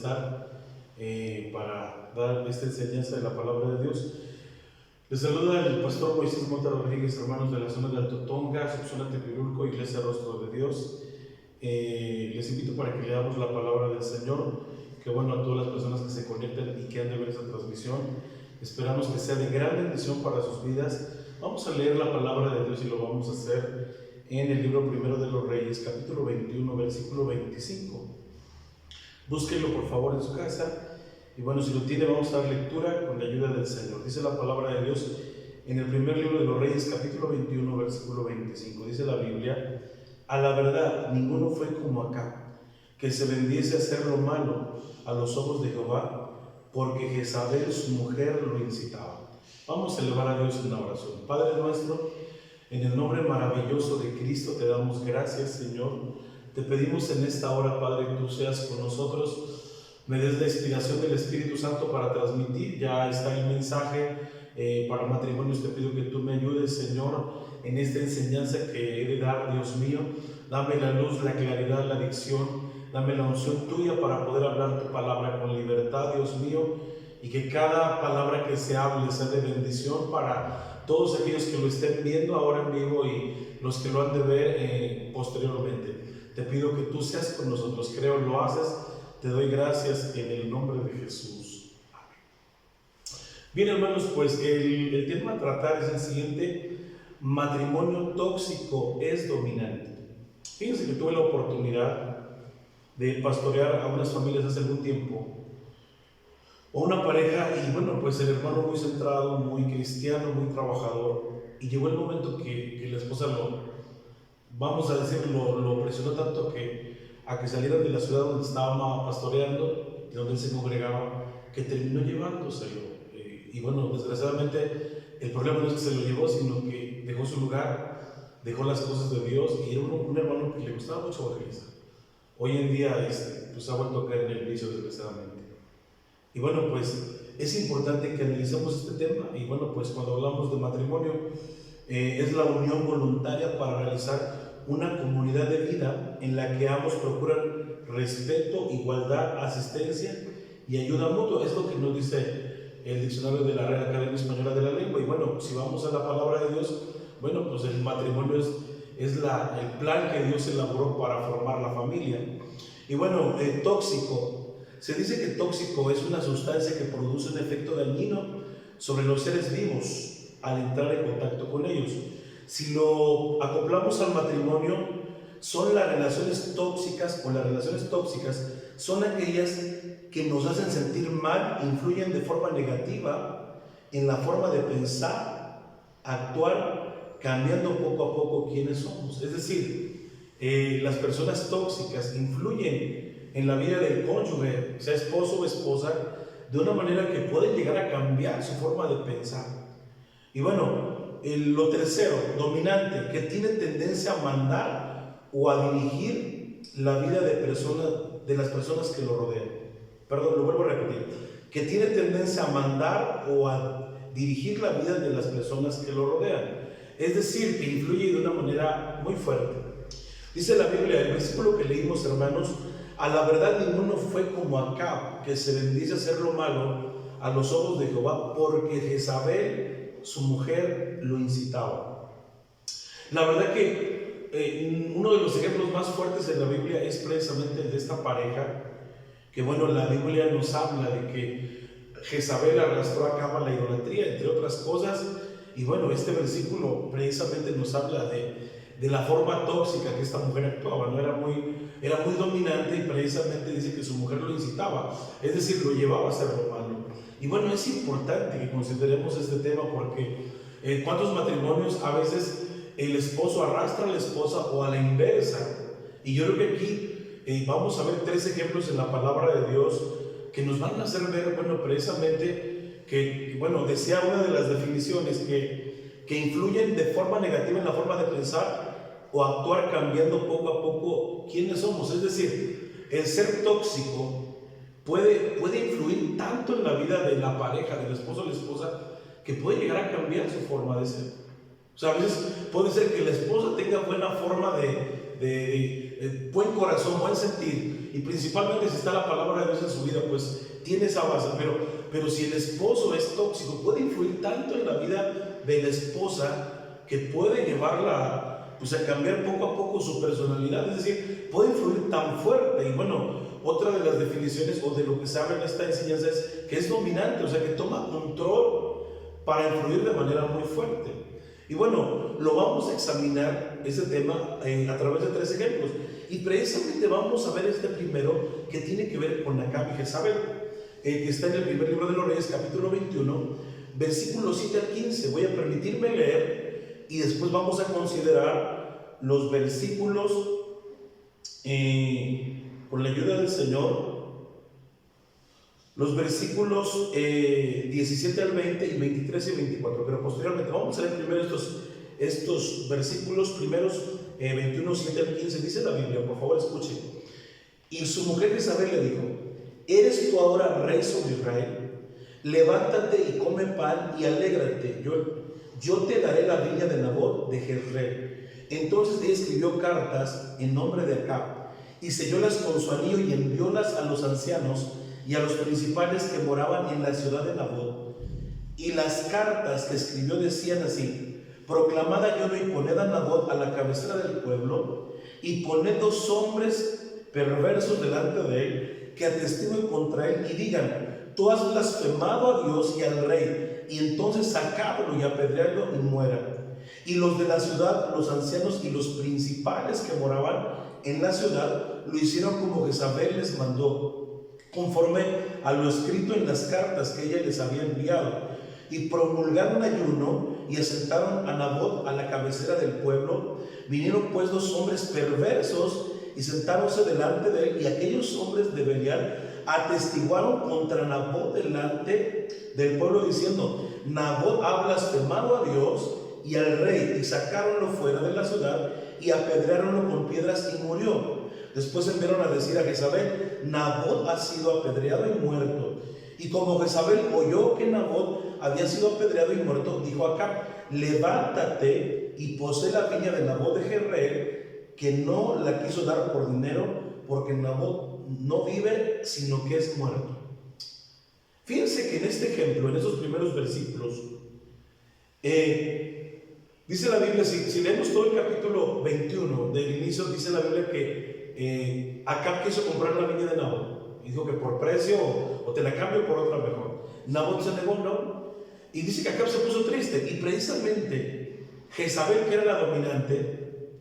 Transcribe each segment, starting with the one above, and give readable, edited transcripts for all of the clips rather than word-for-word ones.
estar para dar esta enseñanza de la palabra de Dios. Les saluda el pastor Moisés Mota Rodríguez, hermanos de la zona de Alto Tonga, subzona Tepirulco, Iglesia Rostro de Dios. Les invito para que leamos la palabra del Señor, que bueno, a todas las personas que se conectan y que han de ver esta transmisión, esperamos que sea de gran bendición para sus vidas. Vamos a leer la palabra de Dios y lo vamos a hacer en el libro primero de los Reyes, capítulo 21, versículo 25. Búsquenlo por favor en su casa. Y bueno, si lo tiene, vamos a dar lectura con la ayuda del Señor. Dice la palabra de Dios en el primer libro de los Reyes, capítulo 21, versículo 25. Dice la Biblia: a la verdad, ninguno fue como Acab, que se vendiese a hacer lo malo a los ojos de Jehová, porque Jezabel, su mujer, lo incitaba. Vamos a elevar a Dios en una oración. Padre nuestro, en el nombre maravilloso de Cristo te damos gracias, Señor. Te pedimos en esta hora, Padre, que tú seas con nosotros, me des la inspiración del Espíritu Santo para transmitir. Ya está el mensaje para matrimonios. Te pido que tú me ayudes, Señor, en esta enseñanza que he de dar, Dios mío. Dame la luz, la claridad, la dicción, dame la unción tuya para poder hablar tu palabra con libertad, Dios mío, y que cada palabra que se hable sea de bendición para todos aquellos que lo estén viendo ahora en vivo y los que lo han de ver posteriormente. Te pido que tú seas con nosotros. Creo lo haces. Te doy gracias en el nombre de Jesús. Amén. Bien, hermanos, pues el tema a tratar es el siguiente: matrimonio tóxico es dominante. Fíjense que tuve la oportunidad de pastorear a unas familias hace algún tiempo, o una pareja, y bueno, pues el hermano muy centrado, muy cristiano, muy trabajador, y llegó el momento que la esposa vamos a decir, lo presionó tanto a que salieran de la ciudad donde estaba pastoreando y donde él se congregaba, que terminó llevándoselo. Y bueno, desgraciadamente el problema no es que se lo llevó, sino que dejó su lugar, dejó las cosas de Dios, y era un hermano que le gustaba mucho evangelizar. Hoy en día pues ha vuelto a caer en el vicio, desgraciadamente. Y bueno, pues es importante que analicemos este tema. Y bueno, pues cuando hablamos de matrimonio, es la unión voluntaria para realizar una comunidad de vida en la que ambos procuran respeto, igualdad, asistencia y ayuda mutua. Es lo que nos dice el diccionario de la Real Academia Española de la Lengua. Y bueno, si vamos a la palabra de Dios, bueno, pues el matrimonio es el plan que Dios elaboró para formar la familia. Y bueno, tóxico. Se dice que tóxico es una sustancia que produce un efecto dañino sobre los seres vivos al entrar en contacto con ellos. Si lo acoplamos al matrimonio, son las relaciones tóxicas, o las relaciones tóxicas son aquellas que nos hacen sentir mal, influyen de forma negativa en la forma de pensar, actuar, cambiando poco a poco quiénes somos. Es decir, las personas tóxicas influyen en la vida del cónyuge, sea esposo o esposa, de una manera que puede llegar a cambiar su forma de pensar. Y bueno, lo tercero, dominante, que tiene tendencia a mandar o a dirigir la vida de las personas que lo rodean. Perdón, lo vuelvo a repetir. Que tiene tendencia a mandar o a dirigir la vida de las personas que lo rodean. Es decir, que influye de una manera muy fuerte. Dice la Biblia, el versículo que leímos, hermanos: a la verdad ninguno fue como Acab, que se bendice a hacer lo malo a los ojos de Jehová, porque Jezabel, su mujer, lo incitaba. La verdad que uno de los ejemplos más fuertes en la Biblia es precisamente el de esta pareja, que bueno, la Biblia nos habla de que Jezabel arrastró a Acab a la idolatría, entre otras cosas. Y bueno, este versículo precisamente nos habla de la forma tóxica que esta mujer actuaba, ¿no? Era muy dominante, y precisamente dice que su mujer lo incitaba, es decir, lo llevaba a hacer lo malo. Y bueno, es importante que consideremos este tema, porque ¿cuántos matrimonios a veces el esposo arrastra a la esposa, o a la inversa? Y yo creo que aquí vamos a ver 3 ejemplos en la palabra de Dios que nos van a hacer ver, bueno, precisamente que, bueno, decía una de las definiciones que influyen de forma negativa en la forma de pensar o actuar, cambiando poco a poco quiénes somos. Es decir, el ser tóxico puede influir tanto en la vida de la pareja, del esposo o la esposa, que puede llegar a cambiar su forma de ser. O sea, a veces puede ser que la esposa tenga buena forma de buen corazón, buen sentir, y principalmente si está la palabra de Dios en su vida, pues tiene esa base. Pero si el esposo es tóxico, puede influir tanto en la vida de la esposa que puede llevarla pues a cambiar poco a poco su personalidad. Es decir, puede influir tan fuerte. Y bueno, otra de las definiciones o de lo que se habla en esta enseñanza es que es dominante, o sea que toma control para influir de manera muy fuerte. Y bueno, lo vamos a examinar ese tema a través de 3 ejemplos. Y precisamente vamos a ver este primero, que tiene que ver con Acab y Jezabel, que está en el primer libro de los Reyes, capítulo 21, versículos 7 al 15. Voy a permitirme leer y después vamos a considerar los versículos con la ayuda del Señor. Los versículos 17 al 20 y 23 y 24, pero posteriormente vamos a leer primero estos versículos primeros, 21, 7 al 15. Dice la Biblia, por favor escuchen. Y su mujer Jezabel le dijo: ¿eres tú ahora rey sobre Israel? Levántate y come pan y alégrate, yo te daré la viña de Nabot de Jezreel. Entonces ella escribió cartas en nombre de Acab y sellólas con su anillo y enviólas a los ancianos y a los principales que moraban en la ciudad de Nabot. Y las cartas que escribió decían así: proclamad ayuno y poned a Nabot a la cabecera del pueblo, y poned 2 hombres perversos delante de él, que atestiguen contra él y digan: tú has blasfemado a Dios y al rey. Y entonces sacadlo y apedreadlo y muera. Y los de la ciudad, los ancianos y los principales que moraban en la ciudad, lo hicieron como Jezabel les mandó, conforme a lo escrito en las cartas que ella les había enviado. Y promulgaron ayuno y asentaron a Nabot a la cabecera del pueblo. Vinieron pues 2 hombres perversos y sentáronse delante de él, y aquellos hombres de Belial atestiguaron contra Nabot delante del pueblo, diciendo: Nabot ha blasfemado a Dios y al rey. Y sacáronlo fuera de la ciudad y apedrearonlo con piedras y murió. Después enviaron a decir a Jezabel: Nabot ha sido apedreado y muerto. Y como Jezabel oyó que Nabot había sido apedreado y muerto, dijo a Acab: levántate y posee la viña de Nabot de Jezreel, que no la quiso dar por dinero, porque Nabot no vive, sino que es muerto. Fíjense que en este ejemplo, en esos primeros versículos, dice la Biblia, si leemos todo el capítulo 21 del inicio, dice la Biblia que Acab quiso comprar la viña de Nabot. Y dijo que por precio o te la cambio por otra mejor. Nabot se negó, no. Y dice que Acab se puso triste. Y precisamente Jezabel, que era la dominante,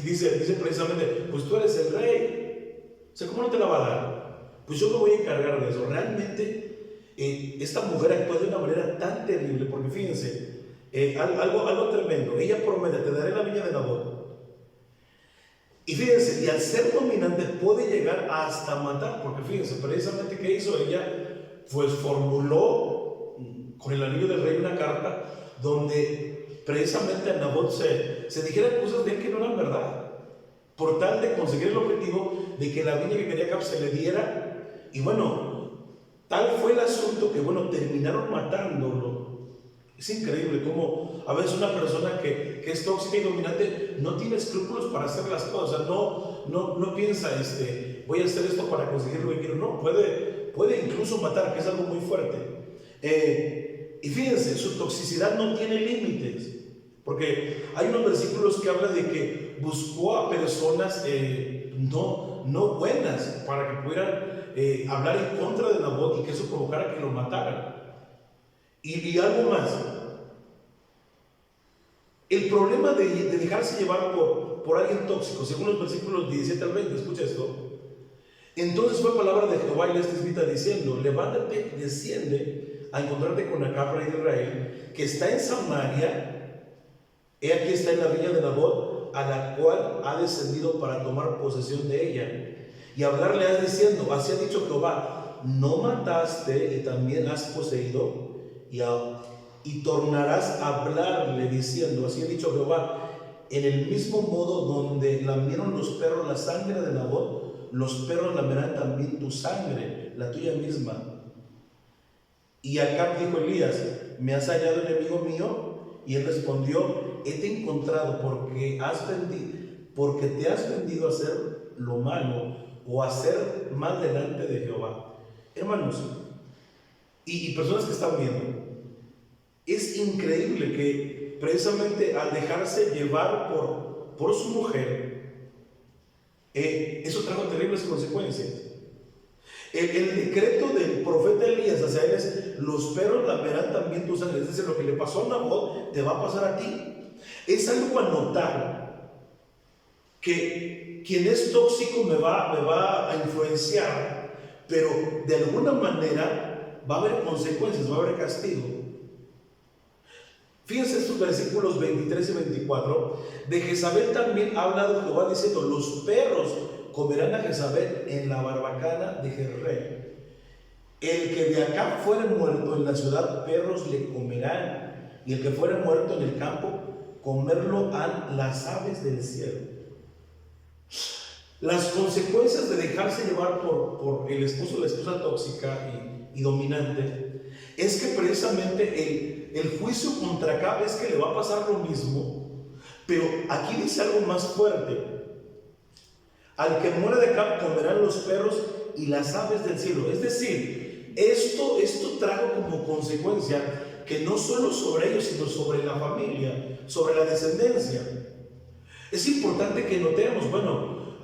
dice precisamente: pues tú eres el rey, o sea, ¿cómo no te la va a dar? Pues yo me voy a encargar de eso. Realmente esta mujer actuó de una manera tan terrible, porque fíjense, algo tremendo. Ella promete: te daré la viña de Nabot. Y fíjense, y al ser dominante puede llegar hasta matar, porque fíjense, precisamente ¿qué hizo ella? Pues formuló con el anillo del rey una carta donde precisamente a Nabot se dijeran cosas de él que no eran verdad, por tal de conseguir el objetivo de que la viña que quería Acab se le diera. Y bueno, tal fue el asunto que bueno, terminaron matándolo. Es increíble cómo a veces una persona que es tóxica y dominante no tiene escrúpulos para hacer las cosas. No piensa, voy a hacer esto para conseguir lo que quiero. No, puede incluso matar, que es algo muy fuerte. Y fíjense, su toxicidad no tiene límites, porque hay unos versículos que hablan de que buscó a personas no buenas para que pudieran hablar en contra de Nabot y que eso provocara que lo mataran. Y algo más, el problema de dejarse llevar por alguien tóxico, según los versículos 17 al 20, escucha esto. Entonces fue palabra de Jehová y le está escrita diciendo: levántate y desciende a encontrarte con Acab, rey de Israel, que está en Samaria. He aquí está en la viña de Nabot, a la cual ha descendido para tomar posesión de ella. Y hablarle has diciendo: así ha dicho Jehová, no mataste y también has poseído. Y tornarás a hablarle diciendo: así ha dicho Jehová, en el mismo modo donde lamieron los perros la sangre de Nabot, los perros lamerán también tu sangre, la tuya misma. Y Acab dijo Elías: ¿me has hallado, enemigo mío? Y él respondió: hete encontrado, porque porque te has vendido a hacer lo malo o a hacer mal delante de Jehová. Hermanos, y personas que están viendo, es increíble que precisamente al dejarse llevar por su mujer, eso trajo terribles consecuencias. El decreto del profeta Elías hacia él es: los perros lamerán también tu sangre. Es decir, lo que le pasó a Nabot te va a pasar a ti. Es algo a notar, que quien es tóxico me va a influenciar, pero de alguna manera va a haber consecuencias, va a haber castigo. Fíjense estos versículos 23 y 24. De Jezabel también ha hablado Jehová diciendo: los perros comerán a Jezabel en la barbacana de Jezreel. El que de acá fuere muerto en la ciudad, perros le comerán, y el que fuere muerto en el campo, comerlo han las aves del cielo. Las consecuencias de dejarse llevar por el esposo o la esposa tóxica y dominante es que precisamente el juicio contra Acab es que le va a pasar lo mismo, pero aquí dice algo más fuerte: al que muere de Acab comerán los perros y las aves del cielo. Es decir, esto trajo como consecuencia que no solo sobre ellos, sino sobre la familia, sobre la descendencia. Es importante que notemos, bueno,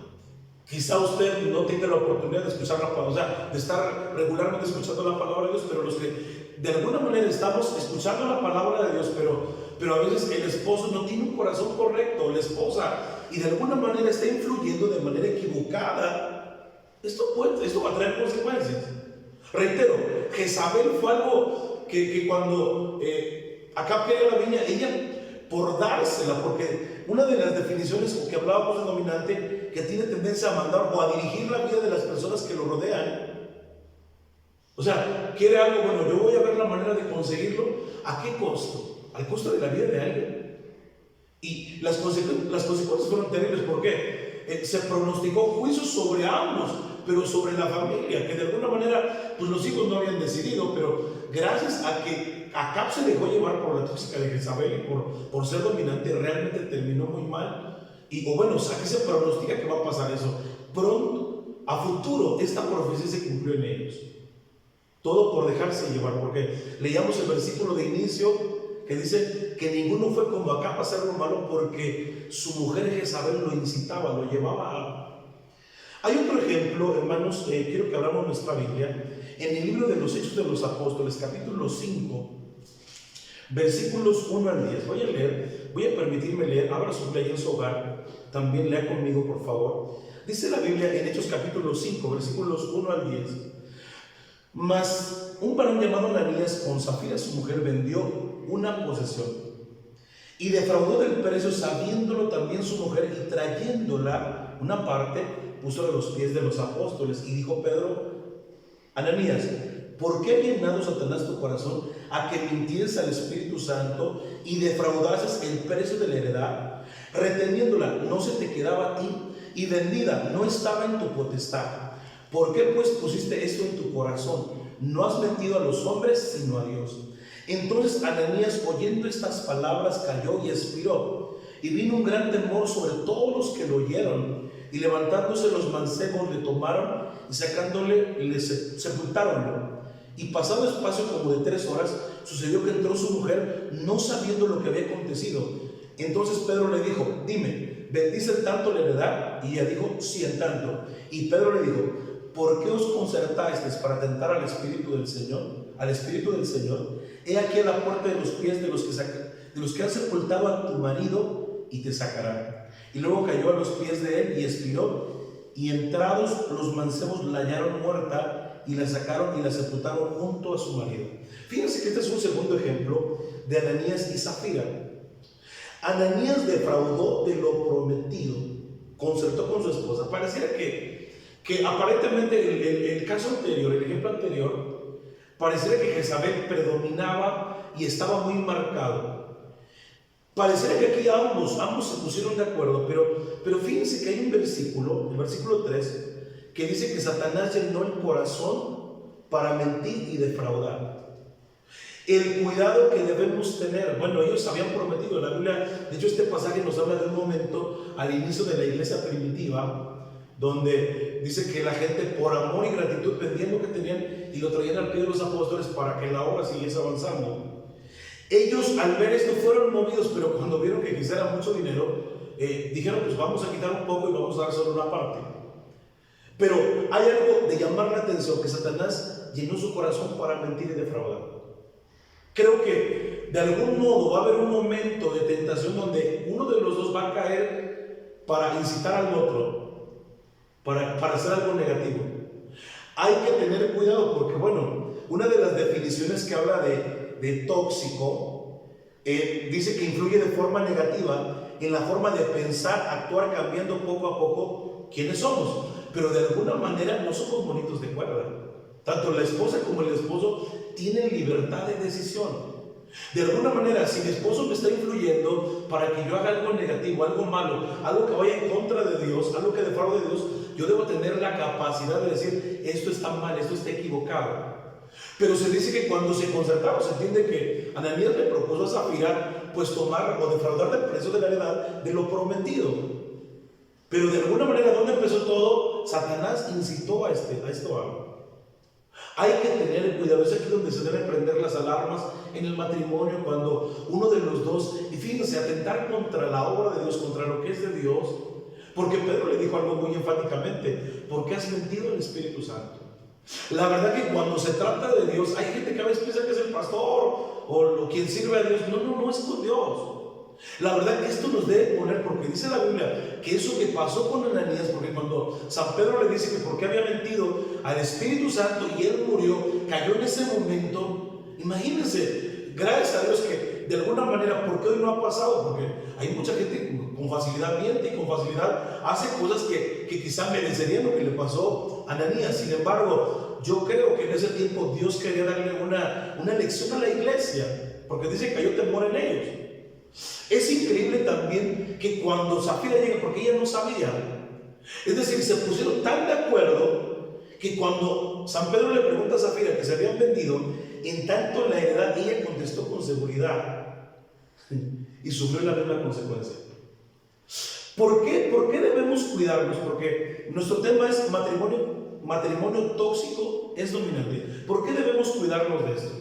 quizá usted no tenga la oportunidad de escuchar la palabra, o sea, de estar regularmente escuchando la palabra de Dios, pero los que de alguna manera estamos escuchando la palabra de Dios, pero a veces el esposo no tiene un corazón correcto, la esposa, y de alguna manera está influyendo de manera equivocada, esto va a traer consecuencias. Reitero, Jezabel fue algo que cuando Acab quería la viña, ella por dársela, porque una de las definiciones que hablábamos de dominante, que tiene tendencia a mandar o a dirigir la vida de las personas que lo rodean. O sea, quiere algo, bueno, yo voy a ver la manera de conseguirlo. ¿A qué costo? Al costo de la vida de alguien. Y las consecuencias fueron terribles. ¿Por qué? Se pronosticó juicio sobre ambos, pero sobre la familia, que de alguna manera pues los hijos no habían decidido, pero gracias a que Acab se dejó llevar por la tóxica de Jezabel y por ser dominante, realmente terminó muy mal. O bueno, aquí se pronostica que va a pasar eso. Pronto, a futuro, esta profecía se cumplió en ellos. Todo por dejarse llevar, porque leíamos el versículo de inicio que dice que ninguno fue como Acab a hacer lo malo, porque su mujer Jezabel lo incitaba, lo llevaba a... Hay otro ejemplo, hermanos, quiero que abramos nuestra Biblia, en el libro de los Hechos de los Apóstoles, capítulo 5, versículos 1 al 10. Voy a leer, voy a permitirme leer, abra su Biblia en su hogar, también lea conmigo por favor. Dice la Biblia en Hechos capítulo 5, versículos 1 al 10. Mas un varón llamado Ananías, con Zafira su mujer, vendió una posesión y defraudó del precio, sabiéndolo también su mujer, y trayéndola una parte, puso a los pies de los apóstoles. Y dijo Pedro: Ananías, ¿por qué ha llenado Satanás tu corazón a que mintieses al Espíritu Santo y defraudases el precio de la heredad? Reteniéndola no se te quedaba a ti, y vendida no estaba en tu potestad. ¿Por qué pues pusiste esto en tu corazón? No has mentido a los hombres, sino a Dios. Entonces Ananías, oyendo estas palabras, cayó y expiró. Y vino un gran temor sobre todos los que lo oyeron. Y levantándose los mancebos le tomaron y sacándole le sepultáronlo. Y pasado espacio como de 3 horas, sucedió que entró su mujer, no sabiendo lo que había acontecido. Entonces Pedro le dijo: dime, ¿bendice tanto la heredad? Y ella dijo: sí, en tanto. Y Pedro le dijo: ¿por qué os concertasteis para tentar al Espíritu del Señor? Al Espíritu del Señor. He aquí a la puerta de los pies de los que han sepultado a tu marido, y te sacarán. Y luego cayó a los pies de él y expiró. Y entrados los mancebos la hallaron muerta, y la sacaron y la sepultaron junto a su marido. Fíjense que este es un segundo ejemplo de Ananías y Zafira. Ananías defraudó de lo prometido, concertó con su esposa. Pareciera que aparentemente el caso anterior, el ejemplo anterior, pareciera que Jezabel predominaba y estaba muy marcado. Pareciera que aquí ambos se pusieron de acuerdo, pero fíjense que hay un versículo, el versículo 3, que dice que Satanás llenó el corazón para mentir y defraudar. El cuidado que debemos tener. Bueno, ellos habían prometido, la Biblia, de hecho este pasaje nos habla de un momento al inicio de la iglesia primitiva, donde dice que la gente por amor y gratitud vendían lo que tenían y lo traían al pie de los apóstoles para que la obra siguiese avanzando. Ellos al ver esto fueron movidos, pero cuando vieron que quizá era mucho dinero, dijeron pues vamos a quitar un poco y vamos a dar solo una parte. Pero hay algo de llamar la atención, que Satanás llenó su corazón para mentir y defraudar. Creo que de algún modo va a haber un momento de tentación donde uno de los dos va a caer para incitar al otro, para hacer algo negativo. Hay que tener cuidado porque, bueno, una de las definiciones que habla de tóxico, dice que influye de forma negativa en la forma de pensar, actuar, cambiando poco a poco quiénes somos. Pero de alguna manera no somos bonitos de cuerda. Tanto la esposa como el esposo tienen libertad de decisión. De alguna manera, si mi esposo me está influyendo para que yo haga algo negativo, algo malo, algo que vaya en contra de Dios, algo que defraude de Dios, yo debo tener la capacidad de decir, esto está mal, esto está equivocado. Pero se dice que cuando se concertaron, se entiende que Ananías le propuso a Zafira pues tomar o defraudar del precio de la heredad de lo prometido. Pero de alguna manera, ¿dónde empezó todo? Satanás incitó a esto. Hay que tener cuidado. Es aquí donde se deben prender las alarmas en el matrimonio, cuando uno de los dos, y fíjense, atentar contra la obra de Dios, contra lo que es de Dios. Porque Pedro le dijo algo muy enfáticamente: ¿por qué has mentido al Espíritu Santo? La verdad que cuando se trata de Dios, hay gente que a veces piensa que es el pastor o quien sirve a Dios. No es con Dios. La verdad que esto nos debe poner, porque dice la Biblia que eso que pasó con Ananías, porque cuando San Pedro le dice que por qué había mentido al Espíritu Santo y él murió, cayó en ese momento. Imagínense, gracias a Dios que de alguna manera, ¿por qué hoy no ha pasado? Porque hay mucha gente con facilidad miente y con facilidad hace cosas que quizá merecerían lo que le pasó a Ananías. Sin embargo, yo creo que en ese tiempo Dios quería darle una lección a la iglesia, porque dice que cayó temor en ellos. Es increíble también que cuando Zafira llega, porque ella no sabía, es decir, se pusieron tan de acuerdo que cuando San Pedro le pregunta a Zafira que se habían vendido, en tanto la heredad, ella contestó con seguridad y sufrió la misma consecuencia. ¿Por qué debemos cuidarnos? Porque nuestro tema es matrimonio tóxico es dominante. ¿Por qué debemos cuidarnos de esto?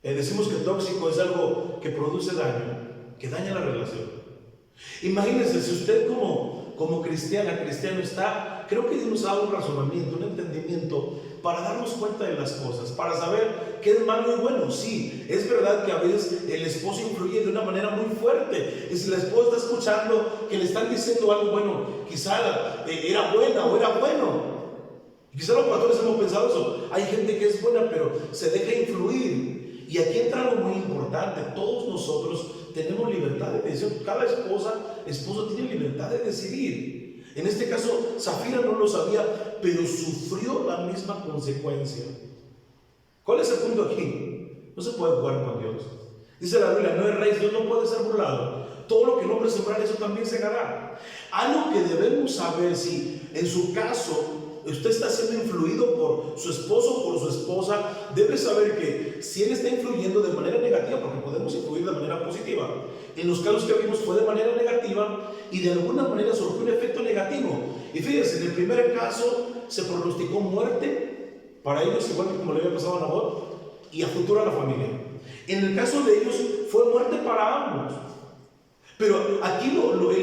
Decimos que tóxico es algo que produce daño, que daña la relación. Imagínense, si usted como cristiano está, creo que Dios nos ha dado un razonamiento, un entendimiento para darnos cuenta de las cosas, para saber qué es malo y bueno. Sí, es verdad que a veces el esposo influye de una manera muy fuerte, y si la esposa está escuchando que le están diciendo algo bueno, quizá era buena o era bueno. Quizá los pastores hemos pensado eso. Hay gente que es buena pero se deja influir. Y aquí entra algo muy importante: todos nosotros tenemos libertad de decisión. Cada esposo tiene libertad de decidir. En este caso, Zafira no lo sabía, pero sufrió la misma consecuencia. ¿Cuál es el punto aquí? No se puede jugar con Dios. Dice la Biblia: no erréis, Dios no puede ser burlado. Todo lo que el hombre sembrar, eso también segará. Algo que debemos saber, si en su caso usted está siendo influido por su esposo o por su esposa, debe saber que si él está influyendo de manera negativa, porque podemos influir de manera positiva, en los casos que vimos fue de manera negativa y de alguna manera surgió un efecto negativo. Y fíjense, en el primer caso se pronosticó muerte para ellos, igual que como le había pasado a Nabot, y a futuro a la familia. En el caso de ellos fue muerte para ambos. Pero aquí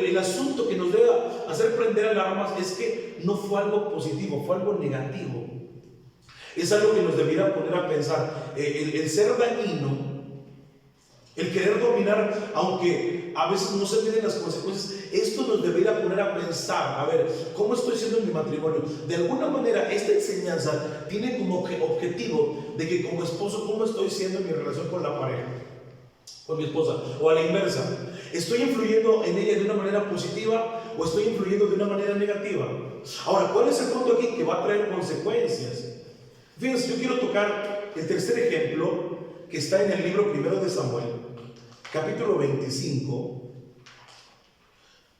el asunto que nos debe hacer prender alarmas es que no fue algo positivo, fue algo negativo. Es algo que nos debiera poner a pensar. El ser dañino, el querer dominar, aunque a veces no se tienen las consecuencias, esto nos debiera poner a pensar: a ver, ¿cómo estoy siendo en mi matrimonio? De alguna manera, esta enseñanza tiene como objetivo de que como esposo, ¿cómo estoy siendo en mi relación con la pareja, con mi esposa? O a la inversa, ¿estoy influyendo en ella de una manera positiva o estoy influyendo de una manera negativa? Ahora, ¿cuál es el punto aquí? Que va a traer consecuencias. Fíjense, yo quiero tocar el tercer ejemplo que está en el libro primero de Samuel, capítulo 25,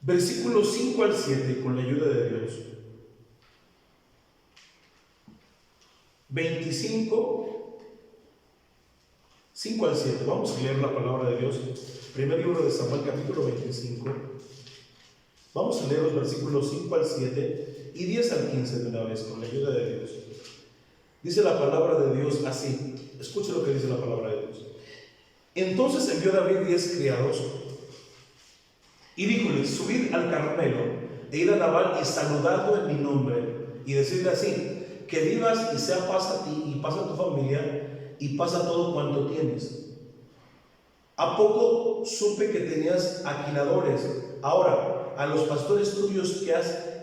versículos 5 al 7, con la ayuda de Dios. 25, 5 al 7. Vamos a leer la palabra de Dios. Primer libro de Samuel, capítulo 25. Vamos a leer los versículos 5 al 7 y 10 al 15 de una vez, con la ayuda de Dios. Dice la palabra de Dios así. Escuche lo que dice la palabra de Dios. Entonces envió David 10 criados y díjoles: subid al Carmelo e id a Nabal y saludadlo en mi nombre y decirle así: que vivas y sea paz a ti y paz a tu familia y paz a todo cuanto tienes. ¿A poco supe que tenías alquiladores? Ahora, a los pastores tuyos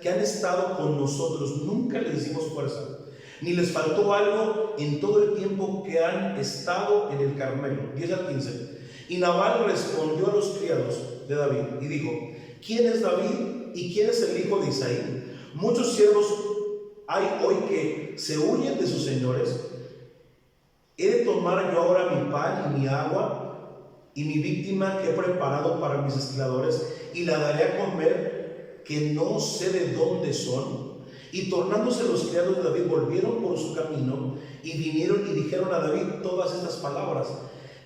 que han estado con nosotros nunca les hicimos fuerza, ni les faltó algo en todo el tiempo que han estado en el Carmelo. 10 al 15. Y Nabal respondió a los criados de David y dijo: ¿quién es David y quién es el hijo de Isaí? Muchos siervos hay hoy que se huyen de sus señores. ¿He de tomar yo ahora mi pan y mi agua y mi víctima que he preparado para mis esquiladores y la daré a comer, que no sé de dónde son? Y tornándose los criados de David, volvieron por su camino y vinieron y dijeron a David todas estas palabras.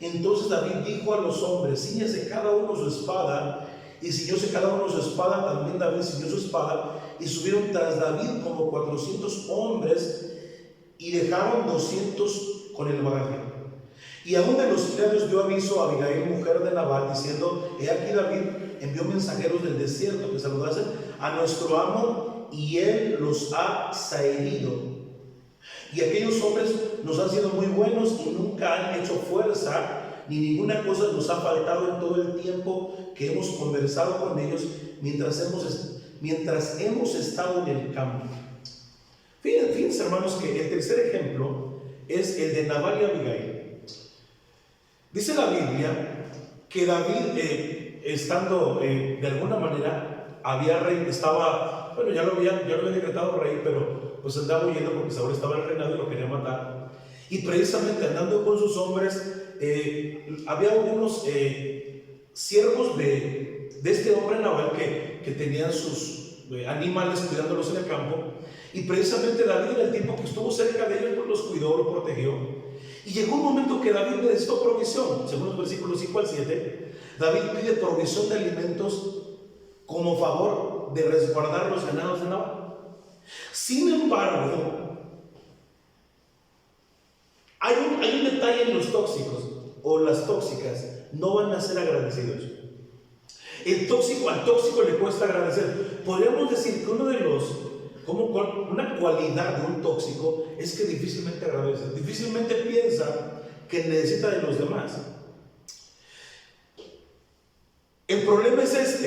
Entonces David dijo a los hombres: cíñese cada uno su espada. Y ciñóse cada uno su espada. También David ciñó su espada, y subieron tras David como 400 hombres, y dejaron 200 con el bagaje. Y aún de los criados dio aviso a Abigail, mujer de Nabal, diciendo: he aquí David envió mensajeros del desierto que saludasen a nuestro amo, y él los ha zaheриdo. Y aquellos hombres nos han sido muy buenos y nunca han hecho fuerza, ni ninguna cosa nos ha faltado en todo el tiempo que hemos conversado con ellos mientras hemos estado en el campo. Fíjense, hermanos, que el tercer ejemplo es el de Nabal y Abigail. Dice la Biblia que David, estando de alguna manera, bueno, ya lo había decretado rey, pero pues andaba huyendo porque Saúl estaba en el reinado y lo quería matar. Y precisamente andando con sus hombres, había algunos siervos de este hombre Nabal que tenían sus animales cuidándolos en el campo. Y precisamente David, en el tiempo que estuvo cerca de ellos, pues los cuidó, los protegió. Y llegó un momento que David necesitó provisión. Según los versículos 5 al 7, David pide provisión de alimentos como favor de resguardar los ganados de Nabal. Sin embargo, hay un detalle en los tóxicos o las tóxicas: no van a ser agradecidos. Al tóxico le cuesta agradecer. Podríamos decir que una cualidad de un tóxico es que difícilmente agradece, difícilmente piensa que necesita de los demás. El problema es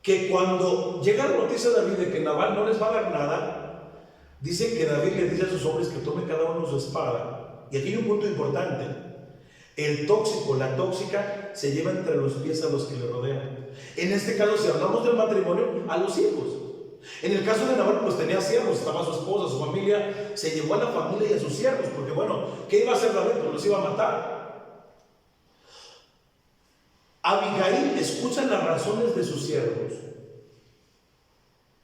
que cuando llega la noticia de David de que Nabal no les va a dar nada, dice que David le dice a sus hombres que tome cada uno su espada. Y aquí hay un punto importante: el tóxico, la tóxica, se lleva entre los pies a los que le rodean. En este caso, si hablamos del matrimonio, a los hijos. En el caso de Nabal, pues tenía siervos, estaba su esposa, su familia, se llevó a la familia y a sus siervos, porque bueno, ¿qué iba a hacer David? Pues los iba a matar. Abigail escucha las razones de sus siervos,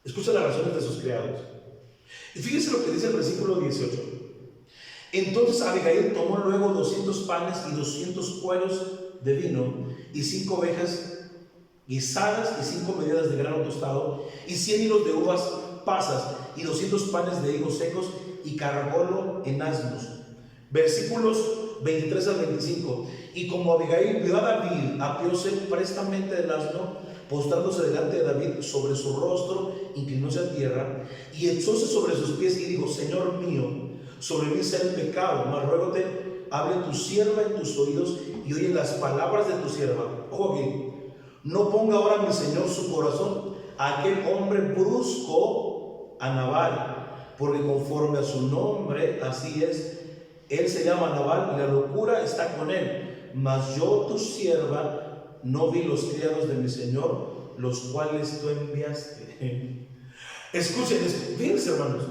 escucha las razones de sus criados. Y fíjense lo que dice el versículo 18. Entonces Abigail tomó luego 200 panes y 200 cueros de vino y 5 ovejas guisadas y 5 medidas de grano tostado y 100 hilos de uvas pasas y 200 panes de higos secos, y cargólo en asnos. Versículos 23 al 25. Y como Abigail vio a David, apeóse prestamente del asno, postrándose delante de David sobre su rostro, inclinóse a tierra y echóse sobre sus pies y dijo: Señor mío, sobre mí sea el pecado, mas ruégote, hable tu sierva en tus oídos y oye las palabras de tu sierva. Ojo aquí: no ponga ahora mi señor su corazón a aquel hombre brusco, a Nabal, porque conforme a su nombre, así es, él se llama Nabal y la locura está con él. Mas yo, tu sierva, no vi los criados de mi señor, los cuales tú enviaste. Escuchen esto, fíjense, hermanos.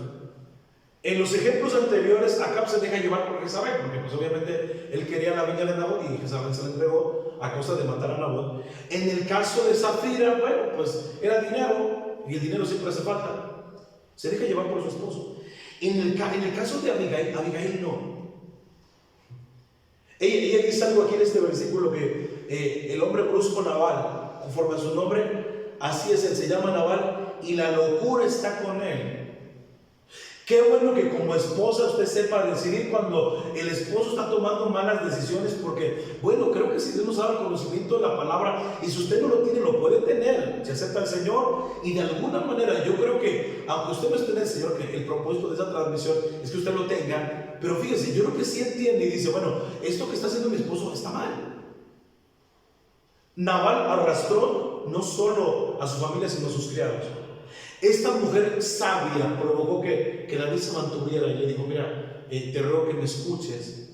En los ejemplos anteriores, Acab se deja llevar por Jezabel, porque pues obviamente él quería la viña de Nabot y Jezabel se la entregó a causa de matar a Nabot. En el caso de Zafira, bueno, pues era dinero, y el dinero siempre hace falta. Se deja llevar por su esposo. En el caso de Abigail no. Ella dice algo aquí en este versículo que el hombre brusco Nabal, conforme a su nombre, así es, él se llama Nabal y la locura está con él. Qué bueno que como esposa usted sepa decidir cuando el esposo está tomando malas decisiones, porque, bueno, creo que si Dios nos da el conocimiento de la palabra, y si usted no lo tiene, lo puede tener, se acepta al Señor, y de alguna manera yo creo que, aunque usted no esté en el Señor, que el propósito de esa transmisión es que usted lo tenga, pero fíjese, yo creo que sí entiende y dice, bueno, esto que está haciendo mi esposo está mal. Nabal arrastró no solo a su familia, sino a sus criados. Esta mujer sabia provocó que David se mantuviera y le dijo, mira, te ruego que me escuches.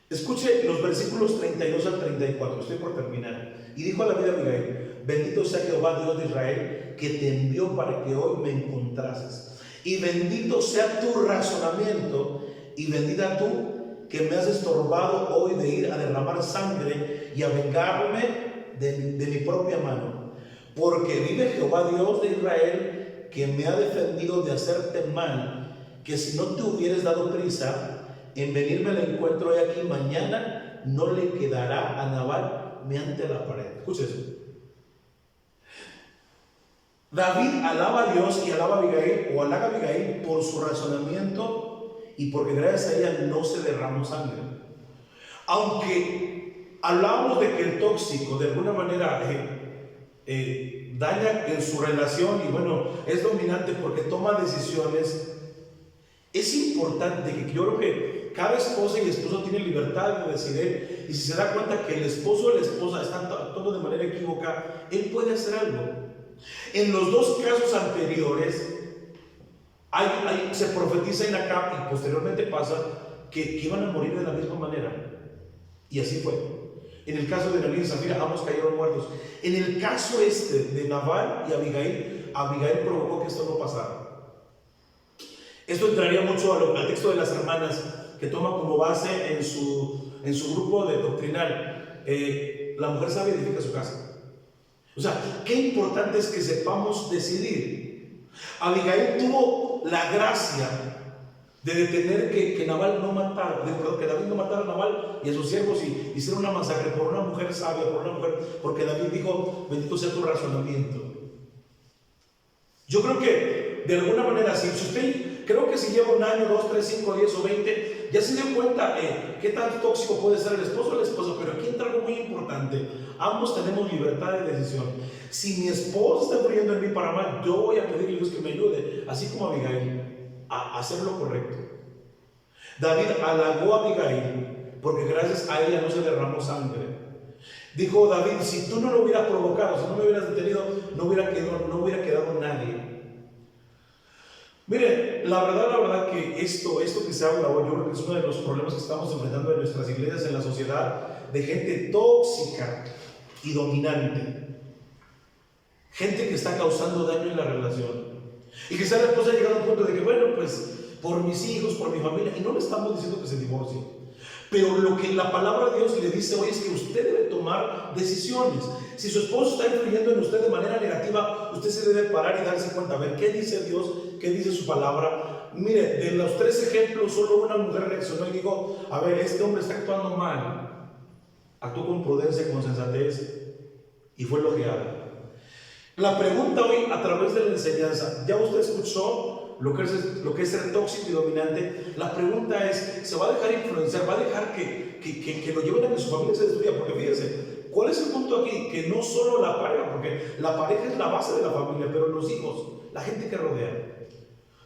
Escuche los versículos 32 al 34, estoy por terminar. Y dijo a la vida Abigail, bendito sea Jehová Dios de Israel, que te envió para que hoy me encontrases. Y bendito sea tu razonamiento, y bendita tú que me has estorbado hoy de ir a derramar sangre y a vengarme de mi propia mano. Porque vive Jehová Dios de Israel, que me ha defendido de hacerte mal, que si no te hubieras dado prisa en venirme al encuentro hoy aquí, mañana no le quedará a Nabal mediante la pared. Escucha eso. David alaba a Dios y alaba a Abigail, o halaga a Abigail por su razonamiento y porque gracias a ella no se derramó sangre. Aunque hablamos de que el tóxico de alguna manera daña en su relación y bueno, es dominante porque toma decisiones, es importante que yo creo que cada esposa y esposo tiene libertad de decidir, y si se da cuenta que el esposo o la esposa están actuando de manera equívoca, él puede hacer algo. En los dos casos anteriores se profetiza en Acab y posteriormente pasa que iban a morir de la misma manera, y así fue. En el caso de Nabal y Zafira, ambos cayeron muertos. En el caso de Nabal y Abigail provocó que esto no pasara. Esto entraría mucho al texto de las hermanas, que toma como base en su grupo de doctrinal. La mujer sabia edifica su casa. O sea, qué importante es que sepamos decidir. Abigail tuvo la gracia de detener que Nabal no matara, que David no matara a Nabal y a sus siervos y hiciera una masacre por una mujer sabia, porque David dijo, bendito sea tu razonamiento. Yo creo que de alguna manera, si usted, creo que si lleva un año, 2, 3, 5, 10 o 20, ya se dio cuenta qué tan tóxico puede ser el esposo o la esposa, pero aquí entra algo muy importante. Ambos tenemos libertad de decisión. Si mi esposo está influyendo en mí para mal, yo voy a pedirle a Dios que me ayude, así como Abigail, a hacer lo correcto. David halagó a Abigail porque gracias a ella no se derramó sangre. Dijo David, si tú no lo hubieras provocado, si no me hubieras detenido, no hubiera quedado nadie. Mire, la verdad que esto que se habla hoy, yo creo que es uno de los problemas que estamos enfrentando en nuestras iglesias, en la sociedad, de gente tóxica y dominante. Gente que está causando daño en la relación. Y quizá la esposa ha llegado a un punto de que, bueno, pues por mis hijos, por mi familia, y no le estamos diciendo que se divorcie, pero lo que la palabra de Dios le dice hoy es que usted debe tomar decisiones. Si su esposo está influyendo en usted de manera negativa, usted se debe parar y darse cuenta, a ver, ¿qué dice Dios? ¿Qué dice su palabra? Mire, de los 3 ejemplos, solo una mujer reaccionó y dijo, a ver, este hombre está actuando mal. Actuó con prudencia, con sensatez, y fue elogiada. La pregunta hoy, a través de la enseñanza, ya usted escuchó lo que es ser tóxico y dominante. La pregunta es, ¿se va a dejar influenciar? ¿Va a dejar que lo lleven a que su familia se destruya? Porque fíjense, ¿cuál es el punto aquí? Que no solo la pareja, porque la pareja es la base de la familia, pero los hijos, la gente que rodea.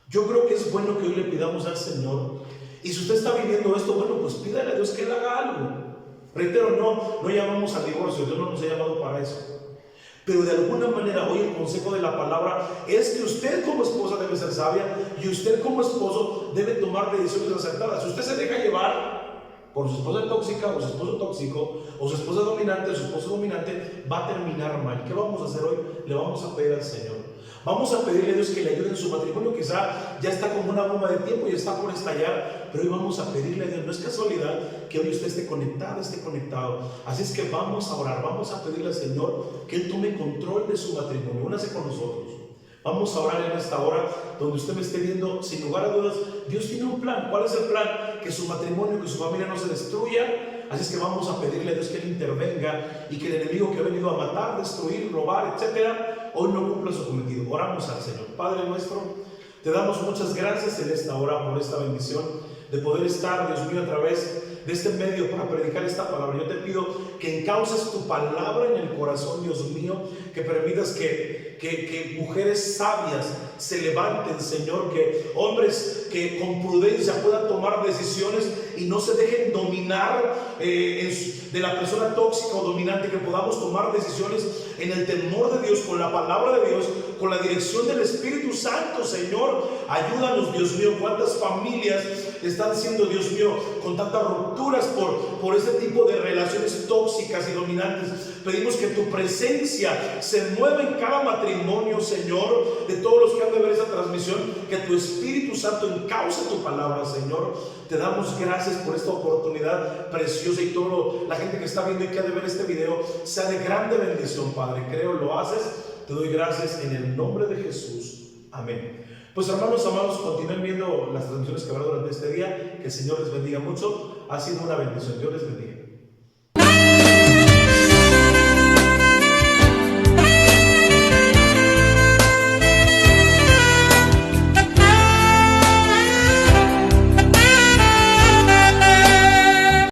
Yo creo que es bueno que hoy le pidamos al Señor, y si usted está viviendo esto, bueno, pues pídale a Dios que Él haga algo. Reitero, no llamamos al divorcio, Dios no nos ha llamado para eso. Pero de alguna manera hoy el consejo de la palabra es que usted como esposa debe ser sabia y usted como esposo debe tomar decisiones acertadas. Si usted se deja llevar por su esposa tóxica o su esposo tóxico o su esposa dominante o su esposo dominante, va a terminar mal. ¿Qué vamos a hacer hoy? Le vamos a pedir al Señor. Vamos a pedirle a Dios que le ayude en su matrimonio. Quizá ya está como una bomba de tiempo y está por estallar, pero hoy vamos a pedirle a Dios. No es casualidad que hoy usted esté conectado. Así es que vamos a orar, vamos a pedirle al Señor que Él tome control de su matrimonio. Únase con nosotros. Vamos a orar en esta hora, donde usted me esté viendo, sin lugar a dudas, Dios tiene un plan. ¿Cuál es el plan? Que su matrimonio, que su familia no se destruya. Así es que vamos a pedirle a Dios que Él intervenga y que el enemigo que ha venido a matar, destruir, robar, etcétera, hoy no cumpla su cometido. Oramos al Señor. Padre nuestro, te damos muchas gracias en esta hora por esta bendición de poder estar, Dios mío, a través de este medio para predicar esta palabra. Yo te pido que encauces tu palabra en el corazón, Dios mío, que permitas que mujeres sabias se levanten, Señor, que hombres que con prudencia puedan tomar decisiones y no se dejen dominar de la persona tóxica o dominante, que podamos tomar decisiones en el temor de Dios, con la palabra de Dios, con la dirección del Espíritu Santo. Señor, ayúdanos, Dios mío. Cuántas familias están siendo, Dios mío, con tantas rupturas por este tipo de relaciones tóxicas y dominantes. Pedimos que tu presencia se mueva en cada matrimonio, Señor, de todos los que han de ver esa transmisión, que tu Espíritu Santo encauce tu palabra, Señor. Te damos gracias por esta oportunidad preciosa, y toda la gente que está viendo y que ha de ver este video sea de grande bendición, Padre. Creo lo haces. Te doy gracias en el nombre de Jesús. Amén. Pues hermanos amados, continúen viendo las transmisiones que habrá durante este día. Que el Señor les bendiga mucho. Ha sido una bendición. Dios les bendiga.